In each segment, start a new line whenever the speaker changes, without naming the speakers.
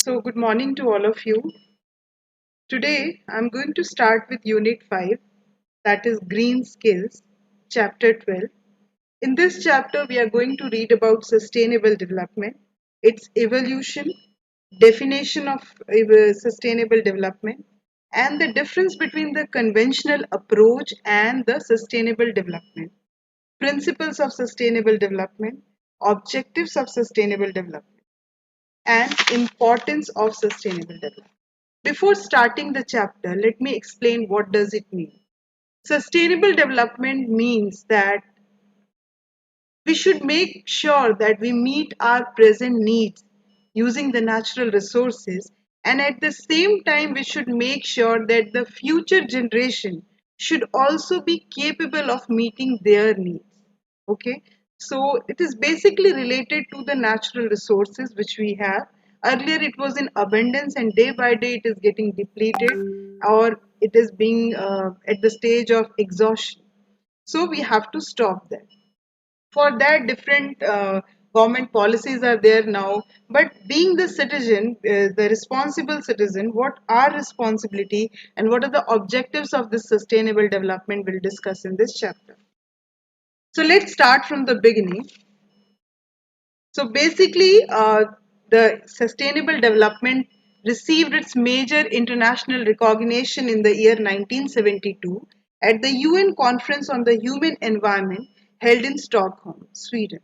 So, good morning to all of you. Today, I'm going to start with Unit 5, that is Green Skills, Chapter 12. In this chapter, we are going to read about sustainable development, its evolution, definition of sustainable development, and the difference between the conventional approach and the sustainable development, principles of sustainable development, objectives of sustainable development, and importance of sustainable development. Before starting the chapter, let me explain what does it mean. Sustainable development means that we should make sure that we meet our present needs using the natural resources, and at the same time we should make sure that the future generation should also be capable of meeting their needs. Okay, so it is basically related to the natural resources which we have. Earlier it was in abundance, and day by day it is getting depleted, or it is being at the stage of exhaustion. So we have to stop that. For that, different government policies are there now. But being the citizen, the responsible citizen, what our responsibility and what are the objectives of this sustainable development we'll discuss in this chapter. So let's start from the beginning. So basically, the sustainable development received its major international recognition in the year 1972 at the UN Conference on the Human Environment held in Stockholm, Sweden.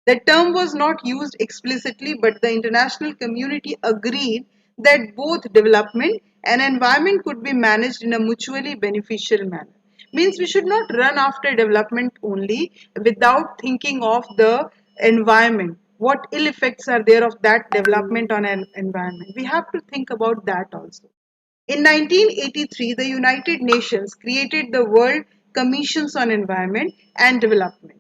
The term was not used explicitly, but the international community agreed that both development and environment could be managed in a mutually beneficial manner. Means we should not run after development only without thinking of the environment. What ill effects are there of that development on an environment? We have to think about that also. In 1983, the United Nations created the World Commissions on Environment and Development,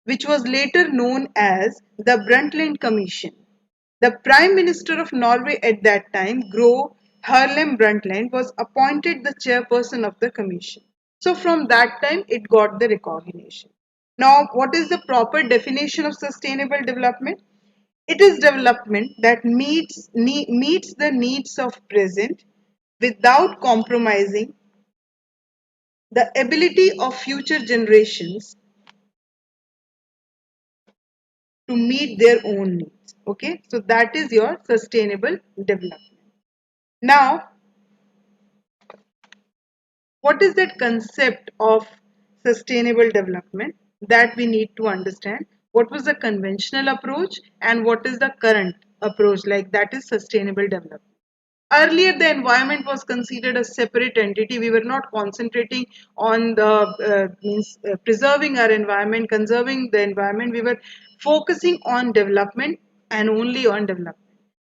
which was later known as the Brundtland Commission. The Prime Minister of Norway at that time, Gro Harlem Brundtland, was appointed the chairperson of the commission. So from that time, it got the recognition. Now, what is the proper definition of sustainable development? It is development that meets the needs of present without compromising the ability of future generations to meet their own needs. Okay, so that is your sustainable development. Now, what is that concept of sustainable development that we need to understand? What was the conventional approach and what is the current approach, like that is sustainable development? Earlier, the environment was considered a separate entity. We were not concentrating on the preserving our environment, conserving the environment. We were focusing on development and only on development.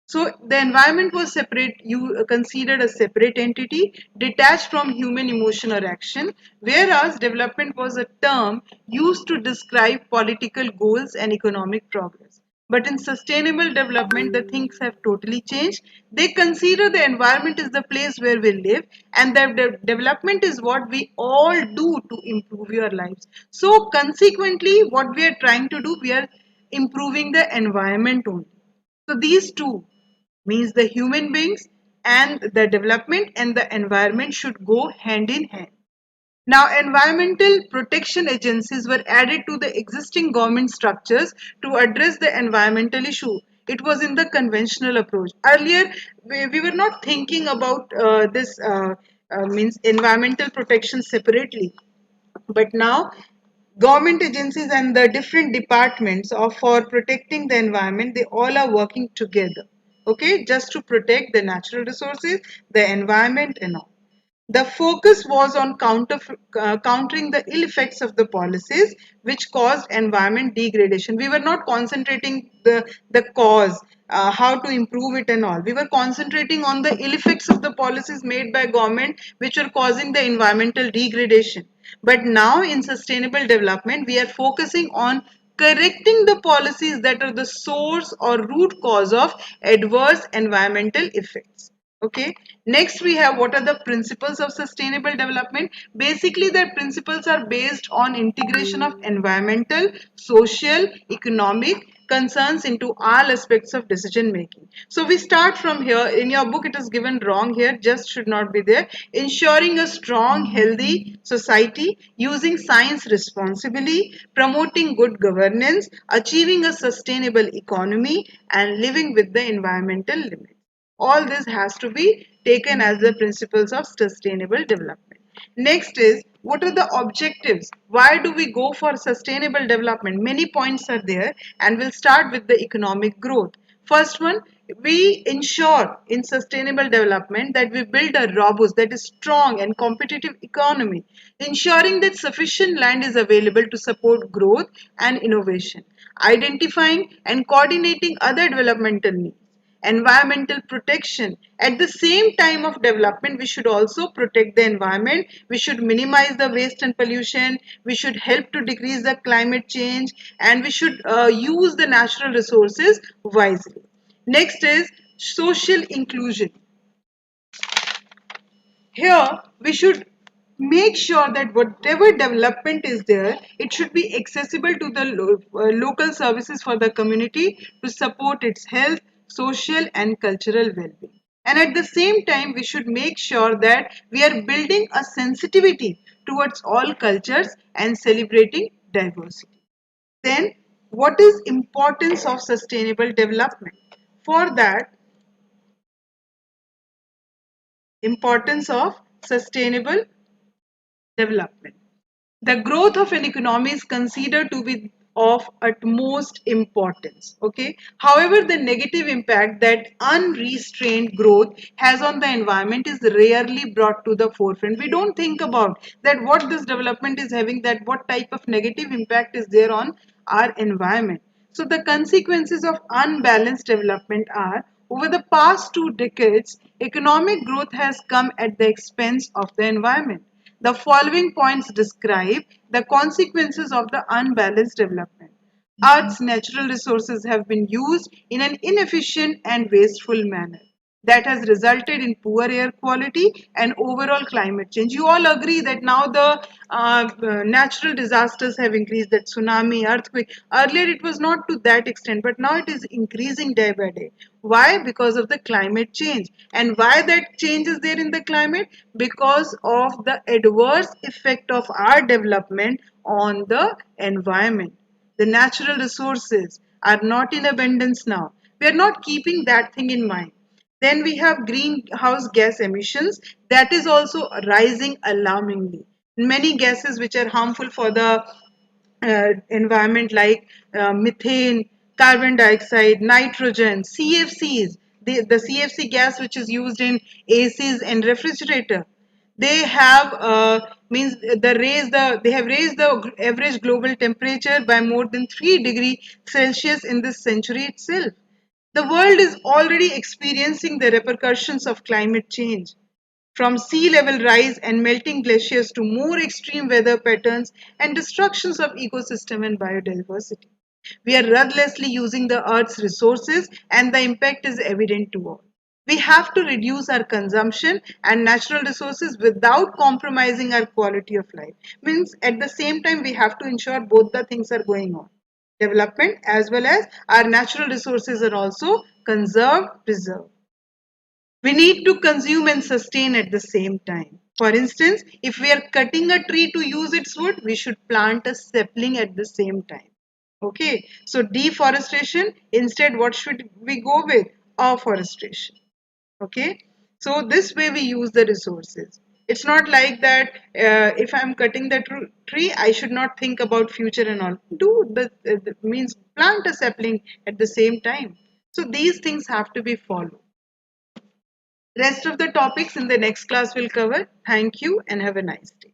So the environment was separate, you considered a separate entity detached from human emotion or action, whereas development was a term used to describe political goals and economic progress. But in sustainable development, the things have totally changed. They consider the environment is the place where we live, and that development is what we all do to improve your lives. So consequently, what we are trying to do, we are improving the environment only. So these two means the human beings and the development and the environment should go hand in hand. Now, environmental protection agencies were added to the existing government structures to address the environmental issue. It was in the conventional approach. Earlier, we were not thinking about this means environmental protection separately, but now government agencies and the different departments of for protecting the environment, they all are working together, okay, just to protect the natural resources, the environment and all. The focus was on countering the ill effects of the policies which caused environment degradation. We were not concentrating the cause, how to improve it and all. We were concentrating on the ill effects of the policies made by government which were causing the environmental degradation. But now in sustainable development, we are focusing on correcting the policies that are the source or root cause of adverse environmental effects. Okay, next we have what are the principles of sustainable development. Basically, the principles are based on integration of environmental, social, economic concerns into all aspects of decision making. So we start from here. In your book, it is given wrong here, just should not be there. Ensuring a strong, healthy society, using science responsibly, promoting good governance, achieving a sustainable economy, and living with the environmental limits. All this has to be taken as the principles of sustainable development. Next is, what are the objectives? Why do we go for sustainable development? Many points are there, and we'll start with the economic growth. First one, we ensure in sustainable development that we build a robust, that is strong and competitive economy, ensuring that sufficient land is available to support growth and innovation, identifying and coordinating other developmental needs, environmental protection. At the same time of development, we should also protect the environment. We should minimize the waste and pollution. We should help to decrease the climate change, and we should use the natural resources wisely. Next is social inclusion. Here we should make sure that whatever development is there, it should be accessible to the local services for the community to support its health, social and cultural well-being. And at the same time, we should make sure that we are building a sensitivity towards all cultures and celebrating diversity. Then, what is importance of sustainable development? For that, importance of sustainable development. The growth of an economy is considered to be of utmost importance. Okay. However, the negative impact that unrestrained growth has on the environment is rarely brought to the forefront. We don't think about that what this development is having, that what type of negative impact is there on our environment. So the consequences of unbalanced development are, over the past 2 decades, economic growth has come at the expense of the environment. The following points describe the consequences of the unbalanced development. Earth's natural resources have been used in an inefficient and wasteful manner that has resulted in poor air quality and overall climate change. You all agree that now the natural disasters have increased, that tsunami, earthquake. Earlier it was not to that extent, but now it is increasing day by day. Why? Because of the climate change. And why that change is there in the climate? Because of the adverse effect of our development on the environment. The natural resources are not in abundance now. We are not keeping that thing in mind. Then we have greenhouse gas emissions that is also rising alarmingly. Many gases which are harmful for the environment, like methane, carbon dioxide, nitrogen, CFCs, the CFC gas which is used in ACs and refrigerator, they have they have raised the average global temperature by more than 3 degrees Celsius in this century itself. The world is already experiencing the repercussions of climate change, from sea level rise and melting glaciers to more extreme weather patterns and destructions of ecosystem and biodiversity. We are ruthlessly using the earth's resources, and the impact is evident to all. We have to reduce our consumption and natural resources without compromising our quality of life. Means at the same time we have to ensure both the things are going on. Development as well as our natural resources are also conserved, preserved. We need to consume and sustain at the same time. For instance, if we are cutting a tree to use its wood, we should plant a sapling at the same time. Okay, so deforestation, instead, what should we go with? Afforestation. Okay, so this way we use the resources. It's not like that if I'm cutting the tree, I should not think about future and all. Do the means plant a sapling at the same time. So these things have to be followed. Rest of the topics in the next class will cover. Thank you and have a nice day.